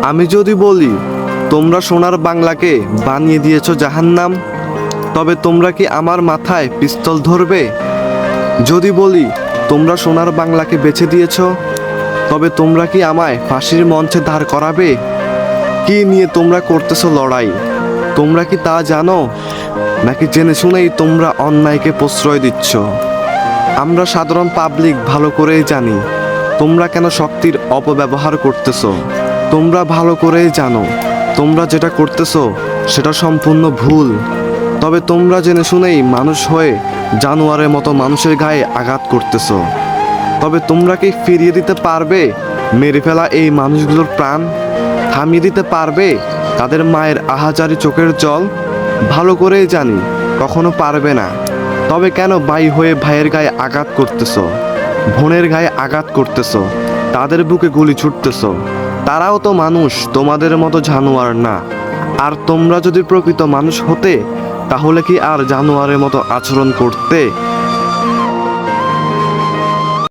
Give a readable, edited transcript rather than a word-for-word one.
আমি যদি বলি তোমরা সোনার বাংলাকে বানিয়ে দিয়েছো জাহান্নাম, তবে তোমরা কি আমার মাথায় পিস্তল ধরবে? যদি বলি তোমরা সোনার বাংলাকে বেছে দিয়েছো, তবে তোমরা কি আমায় ফাঁসির মঞ্চে দাঁড় করাবে? কি নিয়ে তোমরা করতেছো লড়াই, তোমরা কি তা জানো? নাকি জেনে শুনেই তোমরা অন্যায়কে প্রশ্রয় দিচ্ছ? আমরা সাধারণ পাবলিক ভালো করেই জানি তোমরা কেন শক্তির অপব্যবহার করতেছো। তোমরা ভালো করেই জানো তোমরা যেটা করতেছো সেটা সম্পূর্ণ ভুল। তবে তোমরা জেনে শুনেই মানুষ হয়ে জানোয়ারের মতো মানুষের গায়ে আঘাত করতেছো। তবে তোমরা কি ফিরিয়ে দিতে পারবে মেরে ফেলা এই মানুষগুলোর প্রাণ? থামিয়ে দিতে পারবে তাদের মায়ের আহাজারি চোখের জল? ভালো করেই জানি কখনো পারবে না। তবে কেন ভাই হয়ে ভাইয়ের গায়ে আঘাত করতেছো, বোনের গায়ে আঘাত করতেছো, তাদের বুকে গুলি ছুটতেছো? তারাও তো মানুষ, তোমাদের মতো জানোয়ার না। আর তোমরা যদি প্রকৃত মানুষ হতে, তাহলে কি আর জানোয়ারের মতো আচরণ করতে?